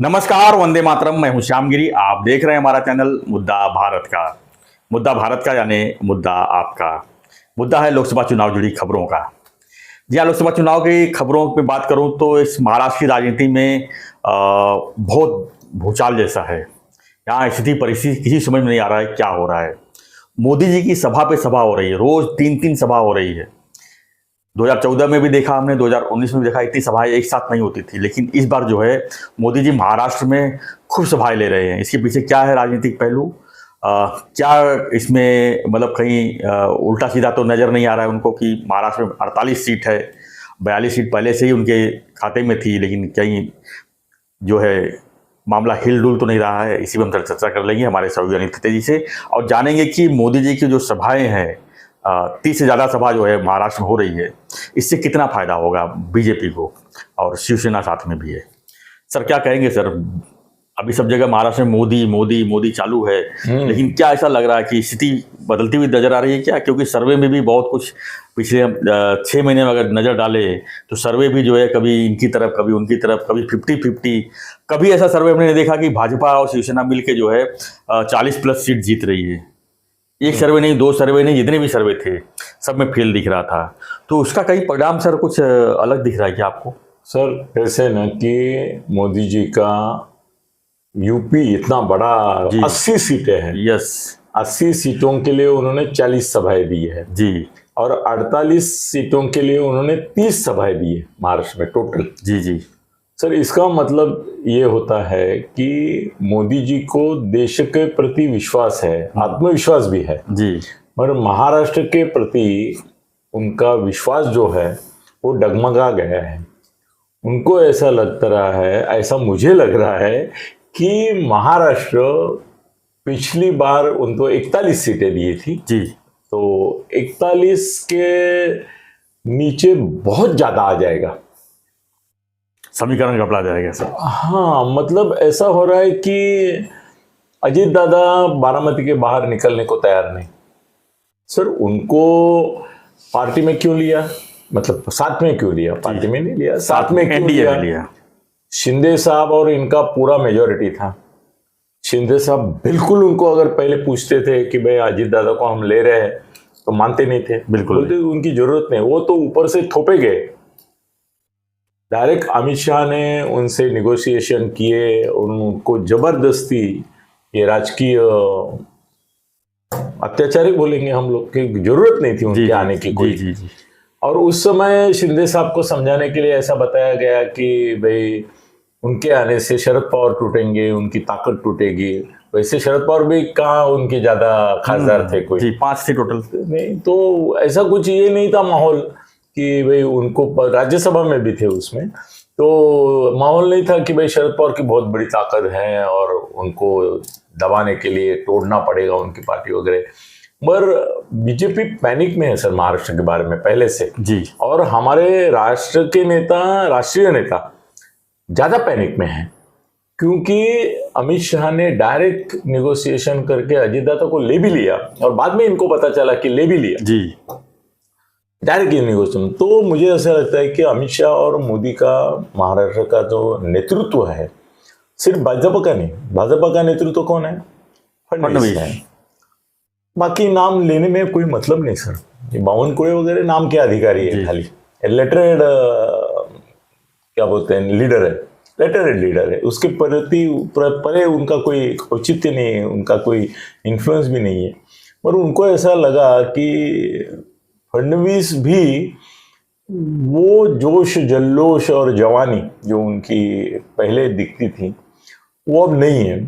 नमस्कार, वंदे मातरम। मैं हूं श्यामगिरी। आप देख रहे हैं हमारा चैनल मुद्दा भारत का यानी मुद्दा आपका। मुद्दा है लोकसभा चुनाव जुड़ी खबरों का। जी हाँ, लोकसभा चुनाव की खबरों पे बात करूं तो इस महाराष्ट्र की राजनीति में बहुत भूचाल जैसा है। यहाँ स्थिति परिस्थिति किसी समझ में नहीं आ रहा है क्या हो रहा है। मोदी जी की सभा पे सभा हो रही है, रोज तीन तीन सभा हो रही है। 2014 में भी देखा हमने, 2019 में भी देखा, इतनी सभाएं एक साथ नहीं होती थी। लेकिन इस बार जो है मोदी जी महाराष्ट्र में खूब सभाएं ले रहे हैं। इसके पीछे क्या है राजनीतिक पहलू? क्या इसमें मतलब कहीं उल्टा सीधा तो नज़र नहीं आ रहा है उनको कि महाराष्ट्र में 48 सीट है, 42 सीट पहले से ही उनके खाते में थी, लेकिन कहीं जो है मामला हिल डुल तो नहीं रहा है। इसी पर हम चर्चा कर लेंगे हमारे सहयोगी अनिल तेजी से और जानेंगे कि मोदी जी की जो सभाएं हैं, 30 से ज़्यादा सभा जो है महाराष्ट्र में हो रही है, इससे कितना फायदा होगा बीजेपी को, और शिवसेना साथ में भी है। सर क्या कहेंगे सर? अभी सब जगह महाराष्ट्र में मोदी मोदी मोदी चालू है, लेकिन क्या ऐसा लग रहा है कि स्थिति बदलती हुई नजर आ रही है क्या? क्योंकि सर्वे में भी बहुत कुछ पिछले 6 महीने में अगर नज़र डाले तो सर्वे भी जो है कभी इनकी तरफ कभी उनकी तरफ, कभी 50-50। कभी ऐसा सर्वे हमने नहीं देखा कि भाजपा और शिवसेना मिलकर जो है 40+ सीट जीत रही है। एक सर्वे नहीं, 2 सर्वे नहीं, जितने भी सर्वे थे सब में फेल दिख रहा था। तो उसका कहीं परिणाम सर कुछ अलग दिख रहा है क्या आपको? सर ऐसे न कि मोदी जी का यूपी इतना बड़ा 80 सीटें हैं। यस, 80 सीटों के लिए उन्होंने 40 सभाएं दी है जी और 48 सीटों के लिए उन्होंने 30 सभाएं दी है महाराष्ट्र में टोटल। जी जी सर इसका मतलब ये होता है कि मोदी जी को देश के प्रति विश्वास है, आत्मविश्वास भी है जी। मगर महाराष्ट्र के प्रति उनका विश्वास जो है वो डगमगा गया है। उनको ऐसा लग रहा है, ऐसा मुझे लग रहा है कि महाराष्ट्र पिछली बार उनको 41 सीटें दी थी जी, तो 41 के नीचे बहुत ज्यादा आ जाएगा, समीकरण गड़बड़ा जाएगा सर। हाँ मतलब ऐसा हो रहा है कि अजीत दादा बारामती के बाहर निकलने को तैयार नहीं। सर उनको पार्टी में क्यों लिया, मतलब साथ में क्यों लिया? पार्टी में नहीं लिया, साथ में क्यों लिया? शिंदे साहब और इनका पूरा मेजोरिटी था। शिंदे साहब बिल्कुल उनको अगर पहले पूछते थे कि भाई अजीत दादा को हम ले रहे हैं तो मानते नहीं थे, बिल्कुल बोलते उनकी जरूरत नहीं। वो तो ऊपर से थोपे गए, डायरेक्ट अमित शाह ने उनसे निगोशिएशन किए, उनको जबरदस्ती, ये राजकीय अत्याचारी बोलेंगे हम लोग, की जरूरत नहीं थी उनके आने की कोई। जी जी। और उस समय शिंदे साहब को समझाने के लिए ऐसा बताया गया कि भाई उनके आने से शरद पवार टूटेंगे, उनकी ताकत टूटेगी। वैसे शरद पवार भी कहाँ उनके ज्यादा खासदार थे, कोई जी 5 थे टोटल नहीं। तो ऐसा कुछ ये नहीं था माहौल कि भाई उनको, राज्यसभा में भी थे उसमें, तो माहौल नहीं था कि भाई शरद पवार की बहुत बड़ी ताकत है और उनको दबाने के लिए तोड़ना पड़ेगा उनकी पार्टी वगैरह। पर बीजेपी पैनिक में है सर महाराष्ट्र के बारे में पहले से जी, और हमारे राष्ट्र के नेता, राष्ट्रीय नेता ज्यादा पैनिक में है क्योंकि अमित शाह ने डायरेक्ट निगोशिएशन करके अजीत दादा को ले भी लिया और बाद में इनको पता चला कि ले भी लिया जी, डायरेक्ट निगोशिएशन। तो मुझे ऐसा लगता है कि अमित शाह और मोदी का महाराष्ट्र का जो नेतृत्व है, सिर्फ भाजपा का नहीं, भाजपा का नेतृत्व कौन है? फडणवीस है। बाकी नाम लेने में कोई मतलब नहीं सर, ये बावनकुळे वगैरह नाम के अधिकारी है, खाली लेटरेड क्या बोलते हैं लीडर है, लेटरेड लीडर है। उसके प्रति परे उनका कोई औचित्य नहीं है, उनका कोई इन्फ्लुएंस भी नहीं है। पर उनको ऐसा लगा कि फडणवीस भी वो जोश जल्लोश और जवानी जो उनकी पहले दिखती थी वो अब नहीं है।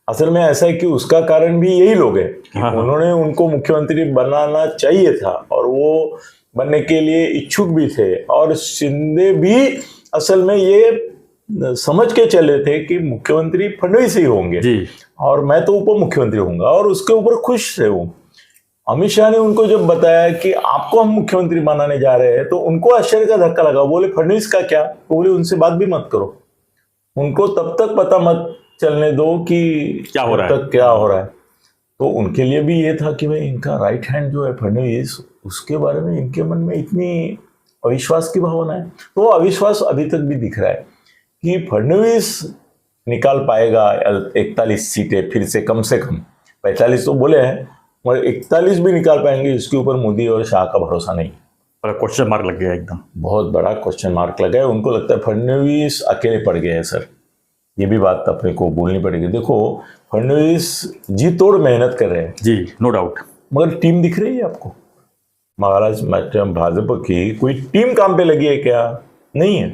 असल में ऐसा है कि उसका कारण भी यही लोग हैं। उन्होंने उनको मुख्यमंत्री बनाना चाहिए था और वो बनने के लिए इच्छुक भी थे और शिंदे भी असल में ये समझ के चले थे कि मुख्यमंत्री फडणवीस ही होंगे जी, और मैं तो उप मुख्यमंत्री होऊंगा और उसके ऊपर खुश थे वो। अमित शाह ने उनको जब बताया कि आपको हम मुख्यमंत्री बनाने जा रहे हैं तो उनको आश्चर्य का धक्का लगा। बोले फडणवीस का क्या? बोले उनसे बात भी मत करो, उनको तब तक पता मत चलने दो कि क्या हो रहा है, क्या हो रहा है। तो उनके लिए भी ये था कि भाई इनका राइट हैंड जो है फडणवीस, उसके बारे में इनके मन में इतनी अविश्वास की भावना है। तो अविश्वास अभी तक भी दिख रहा है कि फडणवीस निकाल पाएगा 41 सीटें फिर से कम 45 तो बोले हैं, मगर 41 भी निकाल पाएंगे इसके ऊपर मोदी और शाह का भरोसा नहीं। बड़ा क्वेश्चन मार्क लग गया एकदम। बहुत बड़ा क्वेश्चन मार्क लगा है। उनको लगता है फडणवीस अकेले पड़ गए हैं सर, ये भी बात अपने को बोलनी पड़ेगी। देखो फडणवीस जी तोड़ मेहनत कर रहे हैं जी, नो डाउट, मगर टीम दिख रही है आपको? महाराष्ट्र भाजपा की कोई टीम काम पे लगी है क्या? नहीं है।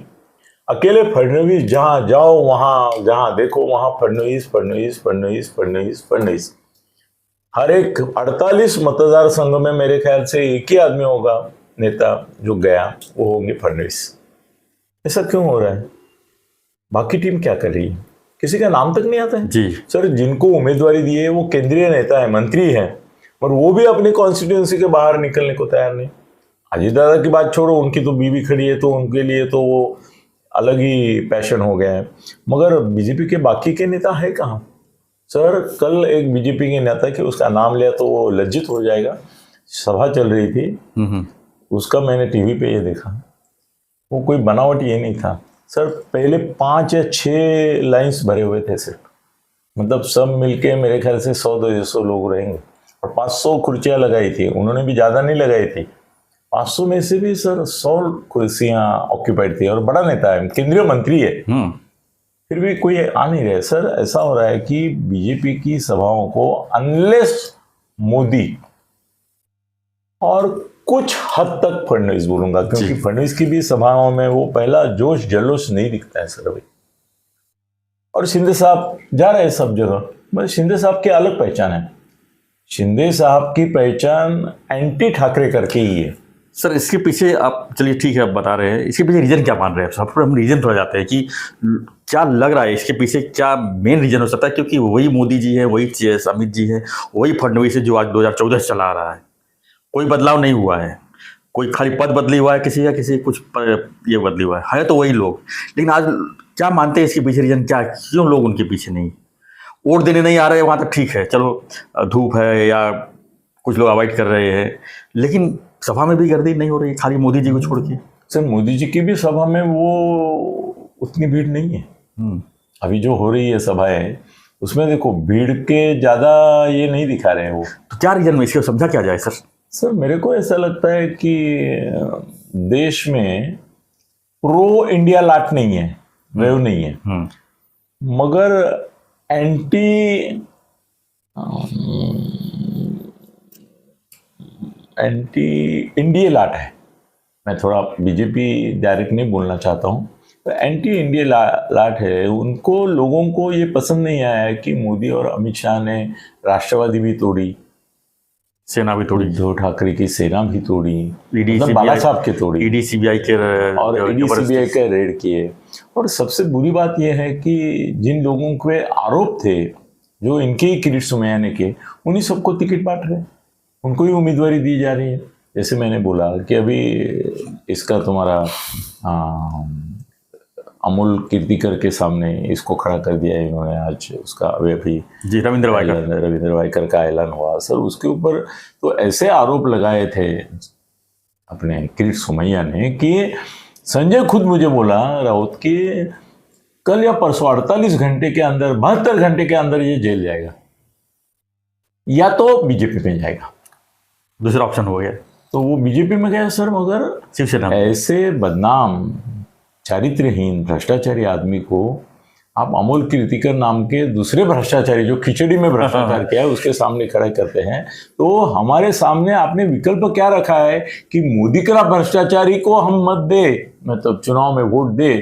अकेले फडणवीस जहां जाओ वहां, जहां देखो वहां फडणवीस फडणवीस फडणवीस फडणवीस फडणवीस। हर एक 48 मतदार संघ में मेरे ख्याल से एक ही आदमी होगा नेता जो गया, वो होंगे फडणवीस। ऐसा क्यों हो रहा है? बाकी टीम क्या कर रही है? किसी का नाम तक नहीं आता है जी सर। जिनको उम्मीदवारी दी है वो केंद्रीय नेता है, मंत्री है, और वो भी अपनी कॉन्स्टिट्यूंसी के बाहर निकलने को तैयार नहीं। अजीत दादा की बात छोड़ो, उनकी तो बीवी खड़ी है तो उनके लिए तो वो अलग ही पैशन हो गया है, मगर बीजेपी के बाकी के नेता है कहाँ सर? कल एक बीजेपी के नेता की उसका नाम लिया तो वो लज्जित हो जाएगा, सभा चल रही थी उसका, मैंने टीवी पे ये देखा, वो कोई बनावट ये नहीं था सर। पहले 5 या 6 लाइन्स भरे हुए थे सिर्फ, मतलब सब मिलके मेरे ख्याल से 100-200 लोग रहेंगे, और 500 कुर्सियाँ लगाई थी उन्होंने, भी ज़्यादा नहीं लगाई थी। 500 में से भी सर 100 कुर्सियाँ ऑक्यूपाइड थी, और बड़ा नेता है, केंद्रीय मंत्री है, फिर भी कोई आ नहीं रहा सर। ऐसा हो रहा है कि बीजेपी की सभाओं को अनलेस मोदी और कुछ हद तक फडणवीस बोलूंगा, क्योंकि फडणवीस की भी सभाओं में वो पहला जोश जल्लोश नहीं दिखता है सर अभी। और शिंदे साहब जा रहे हैं सब जगह, बस शिंदे साहब की अलग पहचान है। शिंदे साहब की पहचान एंटी ठाकरे करके ही है सर। इसके पीछे आप चलिए ठीक है, आप बता रहे हैं, इसके पीछे रीजन क्या मान रहे हैं? सब हम रीजन थोड़ा जाते हैं कि क्या लग रहा है इसके पीछे, क्या मेन रीजन हो सकता है? क्योंकि वही मोदी जी है, वही अमित जी है, वही फडणवीस है जो आज 2014 से चला रहा है, कोई बदलाव नहीं हुआ है, कोई खाली पद बदली हुआ है किसी का, किसी कुछ ये बदली हुआ है तो वही लोग। लेकिन आज क्या मानते हैं इसके पीछे रीजन क्या, क्यों लोग उनके पीछे नहीं वोट देने नहीं आ रहे? वहाँ तो ठीक है, चलो धूप है या कुछ लोग अवॉइड कर रहे हैं, लेकिन सभा में भी गर्दी नहीं हो रही, खाली मोदी जी को छोड़ के। सर मोदी जी की भी सभा में वो उतनी भीड़ नहीं है। अभी जो हो रही है सभाएं, उसमें देखो भीड़ के ज्यादा ये नहीं दिखा रहे हैं वो। तो क्या रीजन में इसको समझा क्या जाए सर? सर मेरे को ऐसा लगता है कि देश में प्रो इंडिया लाट नहीं है, वेव नहीं है, मगर एंटी इंडिया लाट है। मैं थोड़ा बीजेपी डायरेक्ट नहीं बोलना चाहता हूँ, तो एंटी इंडिया लाट है। उनको, लोगों को ये पसंद नहीं आया है कि मोदी और अमित शाह ने राष्ट्रवादी भी तोड़ी, सेना भी तोड़ी, उद्धव ठाकरे की सेना भी तोड़ी, ईडी बाला साहब के तोड़ी, ईडी सीबीआई के, और ईडी सीबीआई के रेड किए। और सबसे बुरी बात यह है कि जिन लोगों के आरोप थे, जो इनके ही किरीट सुमैया के, उन्हीं सबको टिकट बांट रहे, उनको ही उम्मीदवारी दी जा रही है। जैसे मैंने बोला कि अभी इसका तुम्हारा अमोल कीर्तिकर के सामने इसको खड़ा कर दिया है इन्होंने आज, उसका अभी जी रविंद्र वाइकर का ऐलान हुआ सर। उसके ऊपर तो ऐसे आरोप लगाए थे अपने किरीट सोमैया ने कि संजय खुद मुझे बोला, राउत, कि कल या परसों 48 घंटे के अंदर, 72 घंटे के अंदर ये जेल जाएगा या तो बीजेपी में जाएगा। दूसरा ऑप्शन हो गया तो वो बीजेपी में गया सर, मगर शिवसेना। ऐसे बदनाम चारित्रहीन भ्रष्टाचारी आदमी को आप अमोल कीर्तिकर नाम के दूसरे भ्रष्टाचारी, जो खिचड़ी में भ्रष्टाचार किया है, उसके सामने खड़े करते हैं। तो हमारे सामने आपने विकल्प क्या रखा है कि मोदी का भ्रष्टाचारी को हम मत दे, मतलब चुनाव में वोट दे,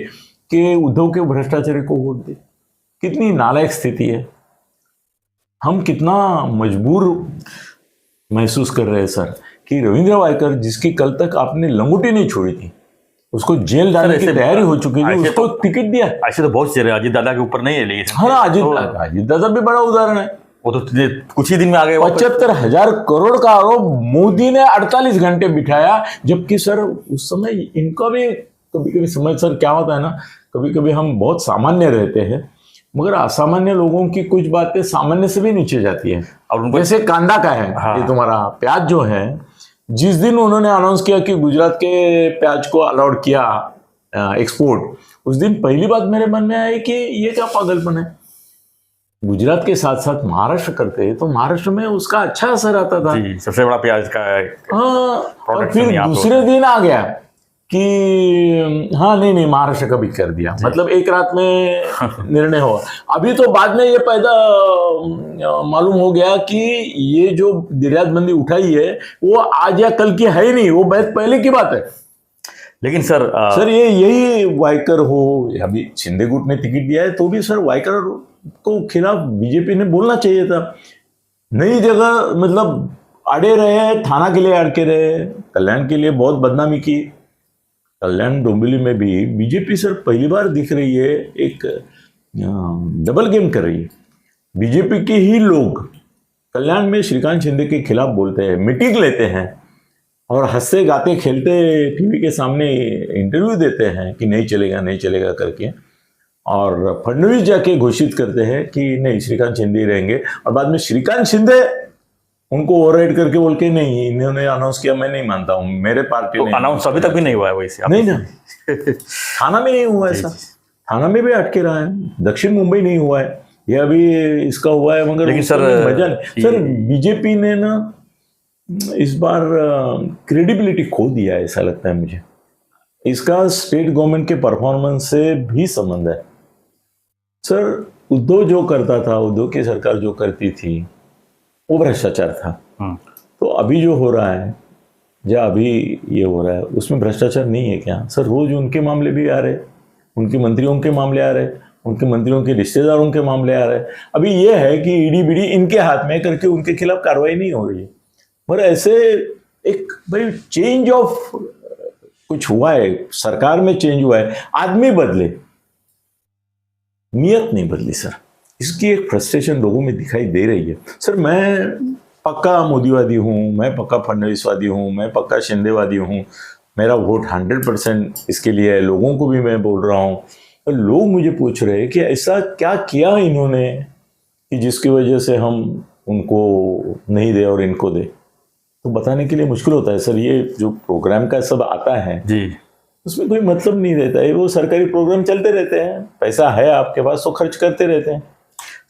कि उद्धव के भ्रष्टाचारी को वोट दे। कितनी नालायक स्थिति है। हम कितना मजबूर महसूस कर रहे हैं सर कि रविंद्र वाइकर, जिसकी कल तक आपने लंगोटी नहीं छोड़ी थी, उसको जेल डालने की तैयारी हो चुकी थी, उसको टिकट दिया। ऐसे तो बहुत चेहरे अजीत दादा के ऊपर नहीं है, लेकिन हाँ अजीत दादा भी बड़ा उदाहरण है। वो तो कुछ ही दिन में आ गए। 75,000 करोड़ का आरोप मोदी ने 48 घंटे बिठाया, जबकि सर उस समय इनका भी कभी कभी समझ सर क्या होता है ना, कभी कभी हम बहुत सामान्य रहते हैं, मगर असामान्य लोगों की कुछ बातें सामान्य से भी नीचे जाती है। और जैसे कांदा का है, ये तुम्हारा प्याज जो है, जिस दिन उन्होंने अनाउंस किया कि गुजरात के प्याज को अलाउड किया एक्सपोर्ट, उस दिन पहली बात मेरे मन में आई कि ये क्या पागलपन है। गुजरात के साथ साथ महाराष्ट्र करते तो महाराष्ट्र में उसका अच्छा असर आता था। जी, सबसे बड़ा प्याज का हाँ, और प्रोडक्शन फिर यहाँ पे दूसरे दिन आ गया कि हाँ नहीं महाराष्ट्र का भी कर दिया, मतलब एक रात में निर्णय हुआ। अभी तो बाद में ये पैदा मालूम हो गया कि ये जो निर्यात बंदी उठाई है वो आज या कल की है ही नहीं, वो बहुत पहले की बात है। लेकिन सर सर ये यही वाइकर हो, अभी शिंदे गुट ने टिकट दिया है तो भी सर वाइकर को खिलाफ बीजेपी ने बोलना चाहिए था। नई जगह मतलब अड़े रहे, थाना के लिए अड़के रहे, कल्याण के लिए बहुत बदनामी की। कल्याण डोंबिवली में भी बीजेपी सर पहली बार दिख रही है, एक डबल गेम कर रही है। बीजेपी के ही लोग कल्याण में श्रीकांत शिंदे के खिलाफ बोलते हैं, मीटिंग लेते हैं और हंसते गाते खेलते टीवी के सामने इंटरव्यू देते हैं कि नहीं चलेगा नहीं चलेगा करके, और फडणवीस जाके घोषित करते हैं कि नहीं श्रीकांत शिंदे ही रहेंगे, और बाद में श्रीकांत शिंदे उनको ओवरराइड करके बोल के नहीं इन्होंने अनाउंस किया, मैं नहीं मानता हूँ, मेरे पार्टी तो ने अनाउंस अभी तक भी नहीं हुआ है वैसे नहीं ना। थाना में नहीं हुआ ऐसा, थाना में भी अटके रहा है, दक्षिण मुंबई नहीं हुआ है, ये अभी इसका हुआ है, मगर लेकिन सर मजा नहीं। सर बीजेपी ने ना इस बार क्रेडिबिलिटी खो दिया है, ऐसा लगता है मुझे। इसका स्टेट गवर्नमेंट के परफॉर्मेंस से भी संबंध है। सर उद्धव जो करता था, उद्धव की सरकार जो करती थी वो भ्रष्टाचार था। तो अभी जो हो रहा है, या अभी ये हो रहा है, उसमें भ्रष्टाचार नहीं है क्या? सर रोज उनके मामले भी आ रहे, उनके मंत्रियों के मामले आ रहे, उनके मंत्रियों के रिश्तेदारों के मामले आ रहे। अभी ये है कि ईडी बीडी इनके हाथ में करके उनके खिलाफ कार्रवाई नहीं हो रही है। पर ऐसे एक भाई चेंज ऑफ कुछ हुआ है, सरकार में चेंज हुआ है, आदमी बदले, नियत नहीं बदली सर। इसकी एक फ्रस्ट्रेशन लोगों में दिखाई दे रही है। सर मैं पक्का मोदीवादी हूँ, मैं पक्का फडणवीसवादी हूँ, मैं पक्का शिंदेवादी हूँ, मेरा वोट 100% इसके लिए है, लोगों को भी मैं बोल रहा हूँ। तो लोग मुझे पूछ रहे हैं कि ऐसा क्या किया इन्होंने कि जिसकी वजह से हम उनको नहीं दे और इनको दे। तो बताने के लिए मुश्किल होता है सर। ये जो प्रोग्राम का सब आता है जी, उसमें कोई मतलब नहीं रहता है, वो सरकारी प्रोग्राम चलते रहते हैं, पैसा है आपके पास तो खर्च करते रहते हैं।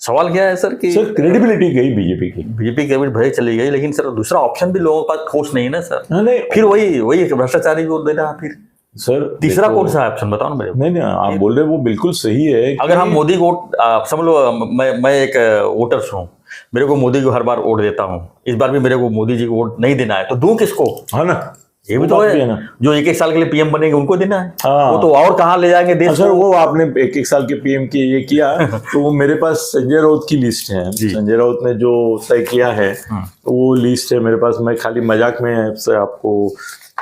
सवाल क्या है सर कि सर क्रेडिबिलिटी गई बीजेपी की, बीजेपी के भले चली गई, लेकिन सर दूसरा ऑप्शन भी लोगों के पास ठोस नहीं है ना सर। नहीं फिर वही भ्रष्टाचारी को देना, फिर सर तीसरा कौन सा ऑप्शन बताओ ना मेरे को। नहीं आप बोल रहे वो बिल्कुल सही है। अगर हम मोदी को समझ लो, मैं एक वोटर हूँ, मेरे को मोदी को हर बार वोट देता हूँ, इस बार भी मेरे को मोदी जी को वोट नहीं देना है, तो दूं किसको? हाँ ना, ये भी तो है ना, जो एक साल के लिए पीएम बनेंगे उनको देना है। हाँ। वो तो और कहाँ ले जाएंगे देश सर को? वो आपने एक साल के पीएम की ये किया तो वो मेरे पास संजय राउत की लिस्ट है। संजय राउत ने जो तय किया है तो वो लिस्ट है मेरे पास। मैं खाली मजाक में से आपको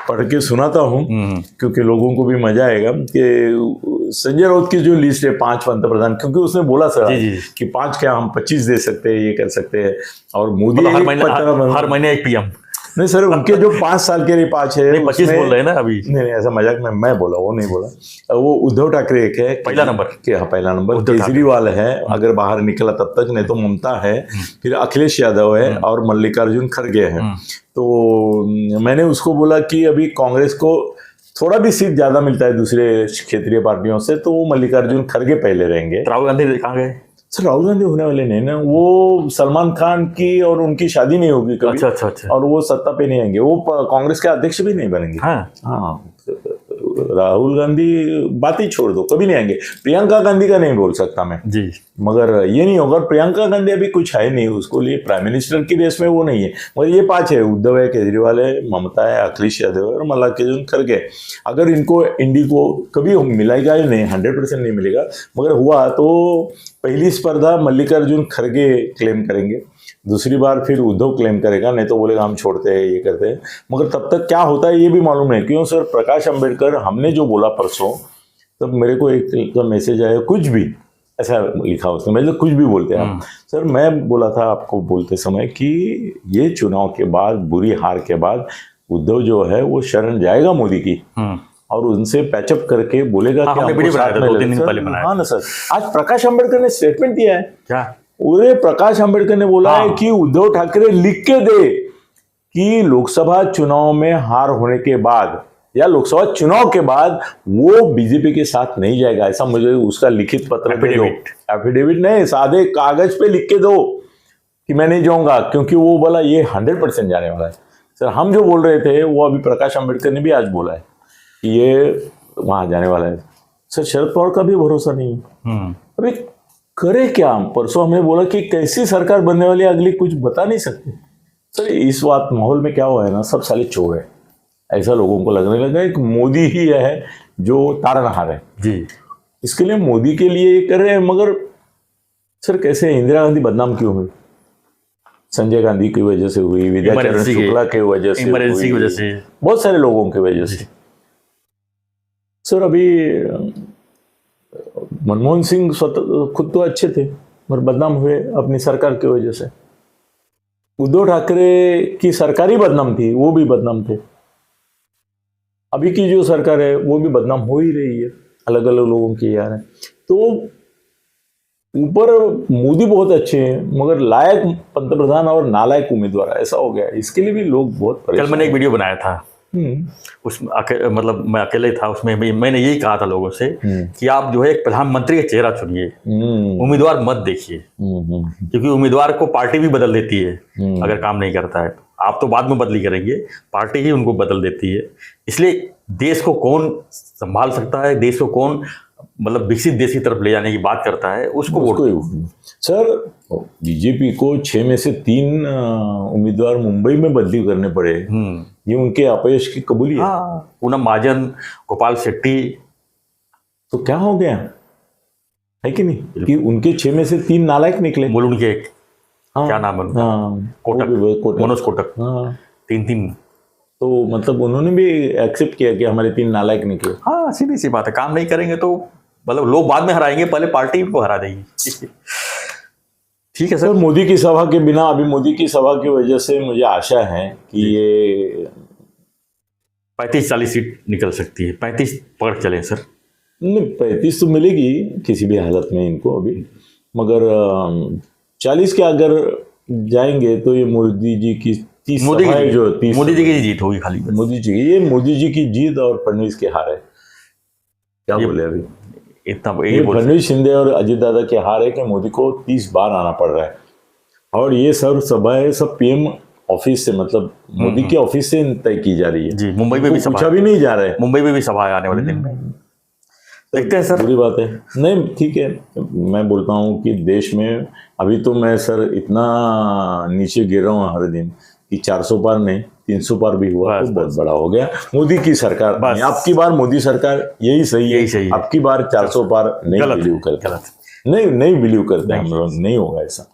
पढ़ के सुनाता हूँ क्योंकि लोगों को भी मजा आएगा कि संजय राउत की जो लिस्ट है 5 पंतप्रधान, क्योंकि उसने बोला सर कि 5 क्या हम 25 दे सकते हैं, ये कर सकते हैं, और मोदी हर महीने एक पीएम। नहीं सर उनके जो 5 साल के लिए 5 है, 25 बोल रहे हैं ना अभी। नहीं ऐसा मजाक में मैं बोला, वो नहीं बोला। वो उद्धव ठाकरे एक है पहला नंबर, पहला नंबर केजरीवाल है अगर बाहर निकला तब तक, नहीं तो ममता है, फिर अखिलेश यादव है और मल्लिकार्जुन खड़गे है। तो मैंने उसको बोला कि अभी कांग्रेस को थोड़ा भी सीट ज्यादा मिलता है दूसरे क्षेत्रीय पार्टियों से, तो वो मल्लिकार्जुन खड़गे पहले रहेंगे। राहुल गांधी कहाँ गए? सर राहुल गांधी होने वाले नहीं ना, वो सलमान खान की और उनकी शादी नहीं होगी कभी। अच्छा। और वो सत्ता पे नहीं आएंगे, वो कांग्रेस के अध्यक्ष भी नहीं बनेंगे। हाँ राहुल गांधी बात ही छोड़ दो, कभी नहीं आएंगे। प्रियंका गांधी का नहीं बोल सकता मैं जी, मगर ये नहीं होगा। प्रियंका गांधी अभी कुछ है नहीं, उसको लिए प्राइम मिनिस्टर की रेस में वो नहीं है। मगर ये 5 है, उद्धव है, केजरीवाल है, ममता है, अखिलेश यादव है और मल्लिकार्जुन खड़गे। अगर इनको इंडी को कभी मिलेगा या नहीं, 100% नहीं मिलेगा, मगर हुआ तो पहली स्पर्धा मल्लिकार्जुन खड़गे क्लेम करेंगे, दूसरी बार फिर उद्धव क्लेम करेगा, नहीं तो बोलेगा हम छोड़ते हैं, ये करते हैं। मगर तब तक क्या होता है ये भी मालूम नहीं। क्यों सर? प्रकाश अंबेडकर हमने जो बोला परसों, तब मेरे को एक मैसेज आया, कुछ भी ऐसा लिखा उसने, मतलब कुछ भी बोलते हैं आप। सर मैं बोला था आपको बोलते समय कि ये चुनाव के बाद, बुरी हार के बाद उद्धव जो है वो शरण जाएगा मोदी की और उनसे पैचअप करके बोलेगा कि हमको साथ में ले। हाँ ना सर, आज प्रकाश अंबेडकर ने स्टेटमेंट दिया है। क्या? पूरे प्रकाश अंबेडकर ने बोला है कि उद्धव ठाकरे लिख के दे कि लोकसभा चुनाव में हार होने के बाद या लोकसभा चुनाव के बाद वो बीजेपी के साथ नहीं जाएगा, ऐसा मुझे उसका लिखित पत्र दे दो। एफिडेविट नहीं, सादे कागज पे लिख के दो कि मैं नहीं जाऊंगा, क्योंकि वो बोला ये 100% जाने वाला है। सर हम जो बोल रहे थे वो अभी प्रकाश अंबेडकर ने भी आज बोला है कि ये वहां जाने वाला है। सर शरद पवार का भी भरोसा नहीं है। अभी करे क्या? परसों हमने बोला कि कैसी सरकार बनने वाली है अगली, कुछ बता नहीं सकते। सर इस बात माहौल में क्या हुआ है ना, सब साले चोर है, ऐसा लोगों को लगने लगा। एक मोदी ही है जो तारनहार है जी, इसके लिए मोदी के लिए ये कर रहे हैं। मगर सर कैसे इंदिरा गांधी बदनाम क्यों हुई? संजय गांधी की वजह से हुई, विद्याचरण शुक्ला की वजह से, इमरजेंसी की वजह से, बहुत सारे लोगों की वजह से। सर अभी मनमोहन सिंह खुद तो अच्छे थे मगर बदनाम हुए अपनी सरकार की वजह से। उद्धव ठाकरे की सरकार ही बदनाम थी, वो भी बदनाम थे। अभी की जो सरकार है वो भी बदनाम हो ही रही है, अलग अलग लोगों की यार है। तो ऊपर मोदी बहुत अच्छे हैं मगर लायक पंतप्रधान और नालायक उम्मीदवार, ऐसा हो गया। इसके लिए भी लोग बहुत परेशान। कल मैंने एक वीडियो बनाया था, उसमें मतलब मैं अकेले था, उसमें मैंने यही कहा था लोगों से कि आप जो है एक प्रधानमंत्री का चेहरा चुनिए, उम्मीदवार मत देखिए, क्योंकि उम्मीदवार को पार्टी भी बदल देती है अगर काम नहीं करता है। आप तो बाद में बदली करेंगे, पार्टी ही उनको बदल देती है। इसलिए देश को कौन संभाल सकता है, देश को कौन मतलब विकसित देश की तरफ ले जाने की बात करता है, उसको वोट दो। सर बीजेपी को 6 में से 3 उम्मीदवार मुंबई में बदली करने पड़े, ये उनके अपयश की कबूली है। पूनम महाजन, गोपाल शेट्टी, तो क्या हो गया है कि नहीं कि उनके 6 में से 3 नालायक निकले। मुलुंड के क्या नाम है, कोटक, मनोज कोटक, 3 तो मतलब उन्होंने भी एक्सेप्ट किया कि हमारे 3 नालायक निकले। हाँ सीधी सी बात है, काम नहीं करेंगे तो मतलब लोग बाद में हराएंगे, पहले पार्टी को हरा देगी। ठीक है सर। मोदी की सभा के बिना, अभी मोदी की सभा की वजह से मुझे आशा है कि ये 35-40 सीट निकल सकती है। 35 पकड़ चले सर। नहीं 35 तो मिलेगी किसी भी हालत में इनको अभी, मगर 40 के अगर जाएंगे तो ये मोदी जी की 30 मोदी जी की जीत होगी खाली। मोदी जी की जीत और फडणवीस की हार है। क्या बोले अभी इतना फडणवीस, शिंदे और अजित दादा की हार है कि मोदी को 30 बार आना पड़ रहा है। और ये सब सभाएं सब पीएम ऑफिस से, मतलब मोदी के ऑफिस से तय की जा रही है जी। मुंबई में भी पूछा भी नहीं जा रहा है, मुंबई में भी सभा आने वाले दिन में, देखते हैं सर। बुरी बात है। नहीं ठीक है, मैं बोलता हूँ कि देश में अभी तो मैं सर इतना नीचे गिर रहा हूँ हर दिन कि 400 पार नहीं 300 पार भी हुआ तो बहुत बड़ा हो गया। मोदी की सरकार, आपकी बार मोदी सरकार यही सही है, आपकी बार 400 पार नहीं बिलीव करते, नहीं बिलीव करते हम लोग, नहीं होगा ऐसा।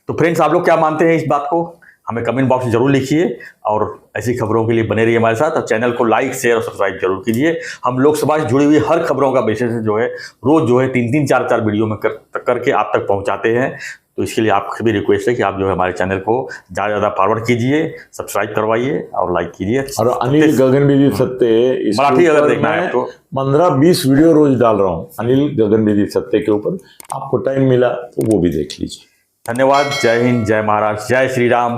तो फ्रेंड्स आप लोग क्या मानते हैं इस बात को, हमें कमेंट बॉक्स में जरूर लिखिए, और ऐसी खबरों के लिए बने रहिए हमारे साथ, और चैनल को लाइक शेयर और सब्सक्राइब जरूर कीजिए। हम लोकसभा से जुड़ी हुई हर खबरों का विशेष जो है रोज जो है 3-3, 4-4 वीडियो में करके आप तक पहुंचाते हैं। तो इसके लिए आपसे भी रिक्वेस्ट है कि आप जो है हमारे चैनल को ज़्यादा से ज़्यादा फॉरवर्ड कीजिए, सब्सक्राइब करवाइए और लाइक कीजिए। और अनिल गगनबेदी सत्ते, मराठी अगर देखना है तो 15-20 वीडियो रोज डाल रहा हूँ अनिल गगनबेदी सत्ते के ऊपर, आपको टाइम मिला तो वो भी देख लीजिए। धन्यवाद। जय हिंद, जय महाराष्ट्र, जय श्री राम।